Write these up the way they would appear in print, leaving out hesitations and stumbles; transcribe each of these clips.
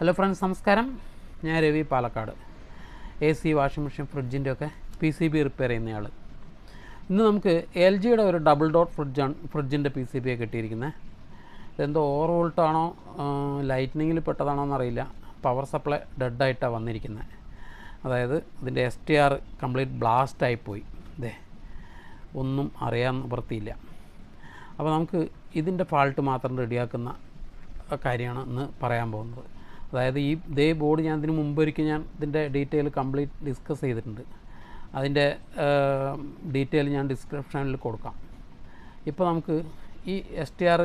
Hello friends, നമസ്കാരം. ഞാൻ Ravi, Palakkad. AC, washing machine, ഫ്രിഡ്ജിൻ്റെയൊക്കെ PCB റിപ്പയർ ചെയ്യുന്നയാൾ. ഇന്ന് നമുക്ക് LG യുടെ ഒരു ഡബിൾ ഡോർ ഫ്രിഡ്ജിൻ്റെ PCB കിട്ടിയിരിക്കുന്നത്. ഇതെന്തോ ഓവർ വോൾട്ടാണോ ലൈറ്റ്നിങ്ങിൽ പെട്ടതാണോ എന്നറിയില്ല. പവർ സപ്ലൈ ഡെഡായിട്ടാണ് വന്നിരിക്കുന്നത്. അതായത് ഇതിൻ്റെ STR കംപ്ലീറ്റ് ബ്ലാസ്റ്റായി പോയി. ഇതേ ഒന്നും അറിയാൻ നിവൃത്തിയില്ല. അപ്പോൾ നമുക്ക് ഇതിൻ്റെ ഫാൾട്ട് മാത്രം റെഡിയാക്കുന്ന കാര്യമാണ് ഇന്ന് പറയാൻ പോകുന്നത്. അതായത് ഇതേ ബോർഡ് ഞാൻ ഇതിന് മുമ്പൊരിക്കൽ ഞാൻ ഇതിൻ്റെ ഡീറ്റെയിൽ കംപ്ലീറ്റ് ഡിസ്കസ് ചെയ്തിട്ടുണ്ട്. അതിൻ്റെ ഡീറ്റെയിൽ ഞാൻ ഡിസ്ക്രിപ്ഷനിൽ കൊടുക്കാം. ഇപ്പോൾ നമുക്ക് ഈ STR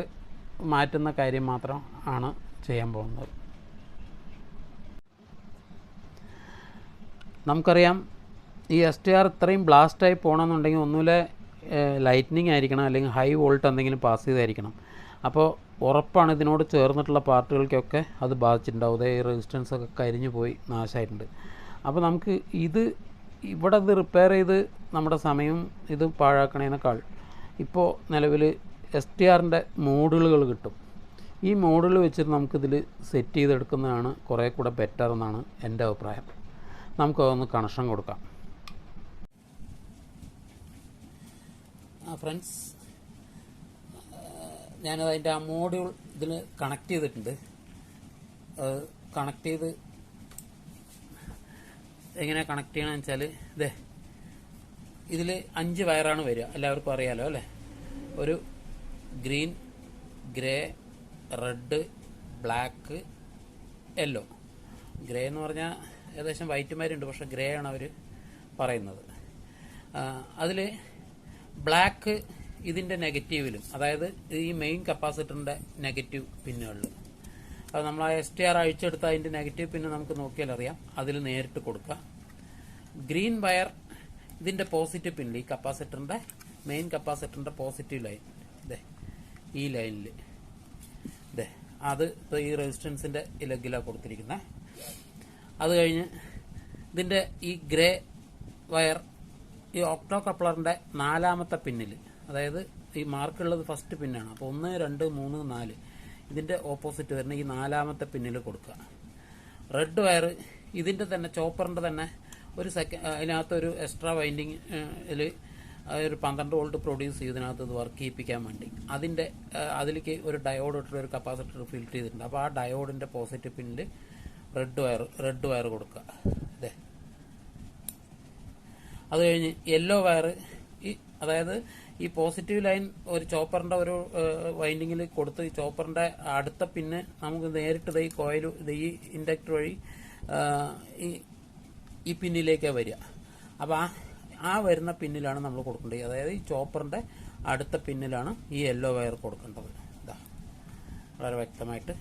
മാറ്റുന്ന കാര്യം മാത്രം ആണ് ചെയ്യാൻ പോകുന്നത്. നമുക്കറിയാം, ഈ STR ഇത്രയും ബ്ലാസ്റ്റായി പോകണമെന്നുണ്ടെങ്കിൽ ഒന്നുമില്ല ലൈറ്റ്നിങ് ആയിരിക്കണം, അല്ലെങ്കിൽ ഹൈ വോൾട്ട് എന്തെങ്കിലും പാസ് ചെയ്തായിരിക്കണം. അപ്പോൾ ഉറപ്പാണ് ഇതിനോട് ചേർന്നിട്ടുള്ള പാർട്ടുകൾക്കൊക്കെ അത് ബാധിച്ചിട്ടുണ്ടാവും. ഈ റെസിസ്റ്റൻസ് ഒക്കെ കരിഞ്ഞു പോയി നാശമായിട്ടുണ്ട്. അപ്പോൾ നമുക്ക് ഇവിടെ ഇത് റിപ്പയർ ചെയ്ത് നമ്മുടെ സമയം ഇത് പാഴാക്കണേനേക്കാൾ ഇപ്പോൾ നിലവിൽ STRൻ്റെ മോഡുകൾ കിട്ടും. ഈ മോഡുകൾ വെച്ചിട്ട് നമുക്കിതിൽ സെറ്റ് ചെയ്തെടുക്കുന്നതാണ് കുറേ കൂടെ ബെറ്റർ എന്നാണ് എൻ്റെ അഭിപ്രായം. നമുക്കതൊന്ന് കണക്ഷൻ കൊടുക്കാം. ഫ്രണ്ട്സ്, ഞാനതിൻ്റെ ആ മോഡ്യൂൾ ഇതിൽ കണക്ട് ചെയ്തിട്ടുണ്ട്. കണക്ട് ചെയ്ത് എങ്ങനെ കണക്ട് ചെയ്യണമെന്ന് വെച്ചാൽ ഇതിൽ 5 വയറാണ് വരിക. എല്ലാവർക്കും അറിയാലോ അല്ലേ? ഒരു green, grey, red, black, yellow. Grey എന്ന് പറഞ്ഞാൽ ഏകദേശം വൈറ്റുമാരുണ്ട്, പക്ഷേ ഗ്രേ ആണ് അവർ പറയുന്നത്. അതിൽ ബ്ലാക്ക് ഇതിൻ്റെ നെഗറ്റീവിലും, അതായത് ഈ മെയിൻ കപ്പാസിറ്ററിൻ്റെ നെഗറ്റീവ് പിന്നുകളിൽ, അത് നമ്മൾ ആ STR അഴിച്ചെടുത്ത അതിൻ്റെ നെഗറ്റീവ് പിന്ന് നമുക്ക് നോക്കിയാൽ അറിയാം, അതിൽ നേരിട്ട് കൊടുക്കുക. ഗ്രീൻ വയർ ഇതിൻ്റെ പോസിറ്റീവ് പിന്നിൽ, ഈ കപ്പാസിറ്ററിൻ്റെ മെയിൻ കപ്പാസിറ്ററിൻ്റെ പോസിറ്റീവ് ലൈൻ ഈ ലൈനിൽ അത് ഇപ്പോൾ ഈ റെസിസ്റ്റൻസിൻ്റെ ഇലഗിലാണ് കൊടുത്തിരിക്കുന്നത്. അത് കഴിഞ്ഞ് ഇതിൻ്റെ ഈ ഗ്രേ വയർ ഈ ഒക്ടോ കപ്ലറിൻ്റെ 4ാമത്തെ പിന്നിൽ, അതായത് ഈ മാർക്കുള്ളത് ഫസ്റ്റ് പിന്നാണ്. അപ്പോൾ 1, 2, 3, 4 ഇതിൻ്റെ ഓപ്പോസിറ്റ് വരുന്ന ഈ 4ാമത്തെ പിന്നിൽ കൊടുക്കുക. റെഡ് വയർ ഇതിൻ്റെ തന്നെ ചോപ്പറിൻ്റെ തന്നെ ഒരു അതിനകത്തൊരു എക്സ്ട്രാ വൈൻഡിങ്ങിൽ ഒരു 12 വോൾട്ട് പ്രൊഡ്യൂസ് ചെയ്തതിനകത്ത് ഇത് വർക്ക് ചെയ്യിപ്പിക്കാൻ വേണ്ടി അതിലേക്ക് ഒരു ഡയോഡ് ഇട്ടിട്ട് ഒരു കപ്പാസിറ്റർ ഫിൽറ്റർ ചെയ്തിട്ടുണ്ട്. അപ്പോൾ ആ ഡയോഡിൻ്റെ പോസിറ്റീവ് പിന്നിൽ റെഡ് വയർ കൊടുക്കുക. അത് കഴിഞ്ഞ് യെല്ലോ വയർ അതായത് ഈ പോസിറ്റീവ് ലൈൻ ഒരു ചോപ്പറിൻ്റെ ഒരു വൈൻഡിങ്ങിൽ കൊടുത്ത് ഈ ചോപ്പറിൻ്റെ അടുത്ത പിന്ന് നമുക്ക് നേരിട്ട് ഈ കോയിൽ ഈ ഇൻഡക്ടർ വഴി ഈ പിന്നിലേക്കാണ് വരിക. അപ്പോൾ ആ വരുന്ന പിന്നിലാണ് നമ്മൾ കൊടുക്കേണ്ടത്. അതായത് ഈ ചോപ്പറിൻ്റെ അടുത്ത പിന്നിലാണ് ഈ യെല്ലോ വയർ കൊടുക്കേണ്ടത്. വളരെ വ്യക്തമായിട്ട്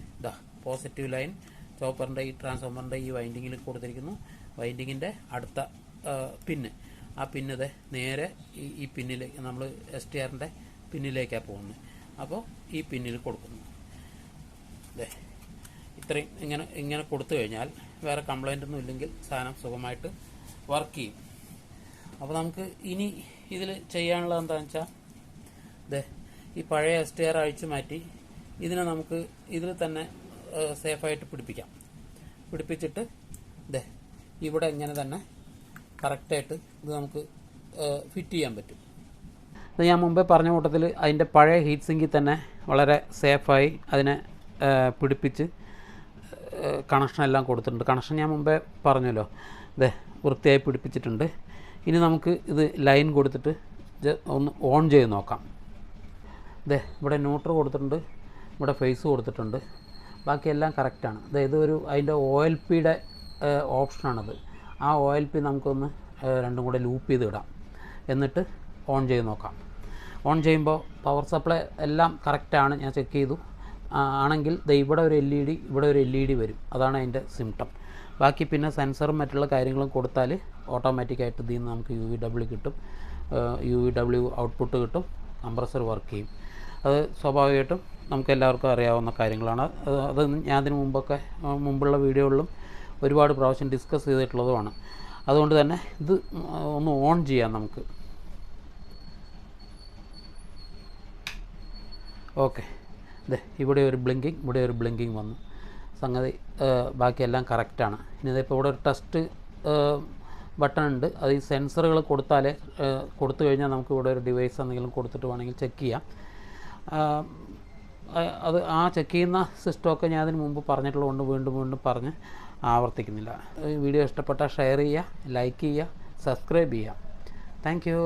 പോസിറ്റീവ് ലൈൻ ചോപ്പറിൻ്റെ ഈ ട്രാൻസ്ഫോമറിൻ്റെ ഈ വൈൻഡിങ്ങിൽ കൊടുത്തിരിക്കുന്നു. വൈൻഡിങ്ങിൻ്റെ അടുത്ത പിന്ന്, ആ പിന്നത് നേരെ ഈ പിന്നിലേക്ക് നമ്മൾ STRൻ്റെ പിന്നിലേക്കാണ് പോകുന്നത്. അപ്പോൾ ഈ പിന്നിൽ കൊടുക്കുന്നു. ഇത്രയും ഇങ്ങനെ കൊടുത്തു കഴിഞ്ഞാൽ വേറെ കംപ്ലൈൻ്റ് ഒന്നും ഇല്ലെങ്കിൽ സാധനം സുഖമായിട്ട് വർക്ക് ചെയ്യും. അപ്പോൾ നമുക്ക് ഇനി ഇതിൽ ചെയ്യാനുള്ളത് എന്താണെന്ന് വെച്ചാൽ ഈ പഴയ STR അഴിച്ചു മാറ്റി ഇതിനെ നമുക്ക് ഇതിൽ തന്നെ സേഫായിട്ട് പിടിപ്പിച്ചിട്ട് ഇവിടെ ഇങ്ങനെ തന്നെ കറക്റ്റായിട്ട് ഇത് നമുക്ക് ഫിറ്റ് ചെയ്യാൻ പറ്റും. ഇത് ഞാൻ മുമ്പേ പറഞ്ഞ കൂട്ടത്തിൽ അതിൻ്റെ പഴയ ഹീറ്റ് സിങ്കിൽ തന്നെ വളരെ സേഫായി അതിനെ പിടിപ്പിച്ച് കണക്ഷൻ എല്ലാം കൊടുത്തിട്ടുണ്ട്. കണക്ഷൻ ഞാൻ മുമ്പേ പറഞ്ഞല്ലോ, വൃത്തിയായി പിടിപ്പിച്ചിട്ടുണ്ട്. ഇനി നമുക്ക് ഇത് ലൈൻ കൊടുത്തിട്ട് ഒന്ന് ഓൺ ചെയ്ത് നോക്കാം. ഇവിടെ ന്യൂട്രൽ കൊടുത്തിട്ടുണ്ട്, ഇവിടെ ഫേസ് കൊടുത്തിട്ടുണ്ട്, ബാക്കിയെല്ലാം കറക്റ്റാണ്. ഇതൊരു അതിൻ്റെ OLPയുടെ ഓപ്ഷനാണത്. ആ OLP നമുക്കൊന്ന് രണ്ടും കൂടെ ലൂപ്പ് ചെയ്ത് ഇടാം, എന്നിട്ട് ഓൺ ചെയ്ത് നോക്കാം. ഓൺ ചെയ്യുമ്പോൾ പവർ സപ്ലൈ എല്ലാം കറക്റ്റാണ്, ഞാൻ ചെക്ക് ചെയ്തു. ആണെങ്കിൽ ഇവിടെ ഒരു LED, ഇവിടെ ഒരു LED വരും. അതാണ് അതിൻ്റെ സിംറ്റം. ബാക്കി പിന്നെ സെൻസറും മറ്റുള്ള കാര്യങ്ങളും കൊടുത്താൽ ഓട്ടോമാറ്റിക്കായിട്ട് ഇതിൽ നിന്ന് നമുക്ക് UVW കിട്ടും. UVW ഔട്ട്പുട്ട് കിട്ടും, കംപ്രസർ വർക്ക് ചെയ്യും. അത് സ്വാഭാവികമായിട്ടും നമുക്ക് എല്ലാവർക്കും അറിയാവുന്ന കാര്യങ്ങളാണ്. അത് ഞാൻ അതിന് മുമ്പുള്ള വീഡിയോകളിലും ഒരുപാട് പ്രാവശ്യം ഡിസ്കസ് ചെയ്തിട്ടുള്ളതുമാണ്. അതുകൊണ്ട് തന്നെ ഇത് ഒന്ന് ഓൺ ചെയ്യാം നമുക്ക്. ഓക്കെ, ഇവിടെ ഒരു ബ്ലിങ്കിങ് വന്നു. സംഗതി ബാക്കിയെല്ലാം കറക്റ്റാണ്. ഇനി ഇതിപ്പോൾ ഇവിടെ ഒരു ടെസ്റ്റ് ബട്ടൺ ഉണ്ട്. അത് ഈ സെൻസറുകൾ കൊടുത്തു കഴിഞ്ഞാൽ നമുക്ക് ഇവിടെ ഒരു ഡിവൈസ് എന്തെങ്കിലും കൊടുത്തിട്ട് വേണമെങ്കിൽ ചെക്ക് ചെയ്യാം. അത് ചെക്ക് ചെയ്യുന്ന സിസ്റ്റമൊക്കെ ഞാൻ അതിന് മുമ്പ് പറഞ്ഞിട്ടുള്ളതുകൊണ്ട് വീണ്ടും പറഞ്ഞ് ആവർത്തിക്കുന്നില്ല. വീഡിയോ ഇഷ്ടപ്പെട്ടാൽ ഷെയർ ചെയ്യുക, ലൈക്ക് ചെയ്യുക, സബ്സ്ക്രൈബ് ചെയ്യുക. Thank you.